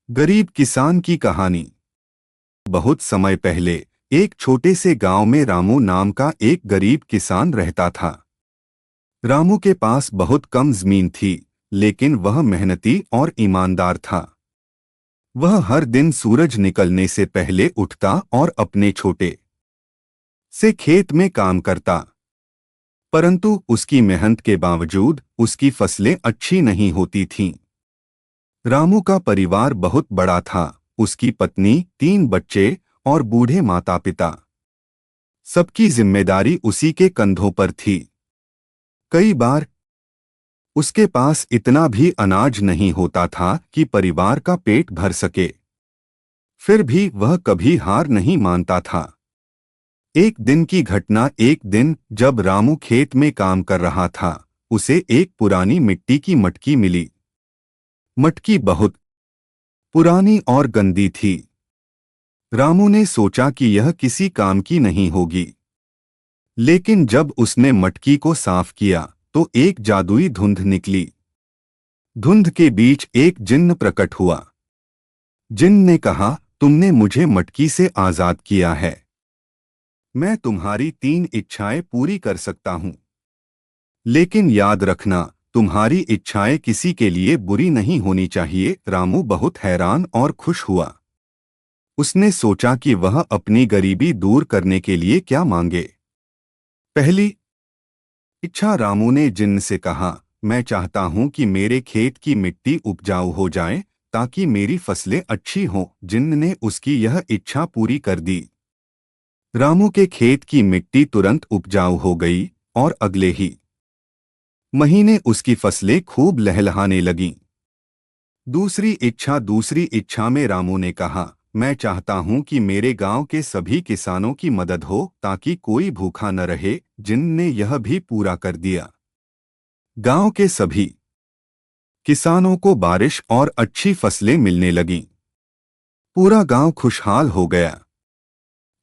गरीब किसान की कहानी। बहुत समय पहले एक छोटे से गांव में रामू नाम का एक गरीब किसान रहता था। रामू के पास बहुत कम जमीन थी, लेकिन वह मेहनती और ईमानदार था। वह हर दिन सूरज निकलने से पहले उठता और अपने छोटे से खेत में काम करता। परंतु उसकी मेहनत के बावजूद उसकी फसलें अच्छी नहीं होती थीं। रामू का परिवार बहुत बड़ा था। उसकी पत्नी, 3 बच्चे और बूढ़े माता पिता। सबकी जिम्मेदारी उसी के कंधों पर थी। कई बार उसके पास इतना भी अनाज नहीं होता था कि परिवार का पेट भर सके। फिर भी वह कभी हार नहीं मानता था। एक दिन की घटना। एक दिन जब रामू खेत में काम कर रहा था, उसे एक पुरानी मिट्टी की मटकी मिली। मटकी बहुत पुरानी और गंदी थी। रामू ने सोचा कि यह किसी काम की नहीं होगी। लेकिन जब उसने मटकी को साफ किया तो एक जादुई धुंध निकली। धुंध के बीच एक जिन्न प्रकट हुआ। जिन्न ने कहा, तुमने मुझे मटकी से आजाद किया है। मैं तुम्हारी 3 इच्छाएं पूरी कर सकता हूं। लेकिन याद रखना, तुम्हारी इच्छाएं किसी के लिए बुरी नहीं होनी चाहिए। रामू बहुत हैरान और खुश हुआ। उसने सोचा कि वह अपनी गरीबी दूर करने के लिए क्या मांगे। पहली इच्छा। रामू ने जिन्न से कहा, मैं चाहता हूं कि मेरे खेत की मिट्टी उपजाऊ हो जाए ताकि मेरी फसलें अच्छी हों। जिन्न ने उसकी यह इच्छा पूरी कर दी। रामू के खेत की मिट्टी तुरंत उपजाऊ हो गई और अगले ही महीने उसकी फसलें खूब लहलहाने लगीं। दूसरी इच्छा में रामू ने कहा, मैं चाहता हूं कि मेरे गांव के सभी किसानों की मदद हो ताकि कोई भूखा न रहे। जिन्न ने यह भी पूरा कर दिया। गांव के सभी किसानों को बारिश और अच्छी फसलें मिलने लगीं। पूरा गांव खुशहाल हो गया।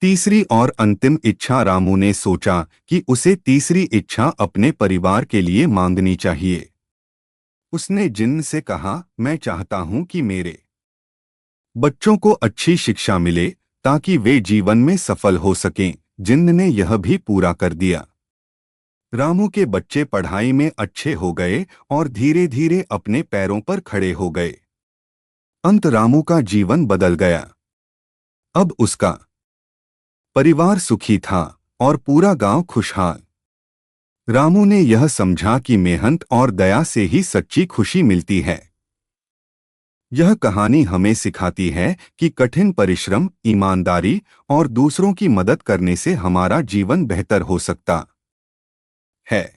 तीसरी और अंतिम इच्छा। रामू ने सोचा कि उसे तीसरी इच्छा अपने परिवार के लिए मांगनी चाहिए। उसने जिन्न से कहा, मैं चाहता हूं कि मेरे बच्चों को अच्छी शिक्षा मिले ताकि वे जीवन में सफल हो सकें। जिन्न ने यह भी पूरा कर दिया। रामू के बच्चे पढ़ाई में अच्छे हो गए और धीरे धीरे अपने पैरों पर खड़े हो गए। अंत रामू का जीवन बदल गया। अब उसका परिवार सुखी था और पूरा गांव खुशहाल। रामू ने यह समझा कि मेहनत और दया से ही सच्ची खुशी मिलती है। यह कहानी हमें सिखाती है कि कठिन परिश्रम, ईमानदारी और दूसरों की मदद करने से हमारा जीवन बेहतर हो सकता है।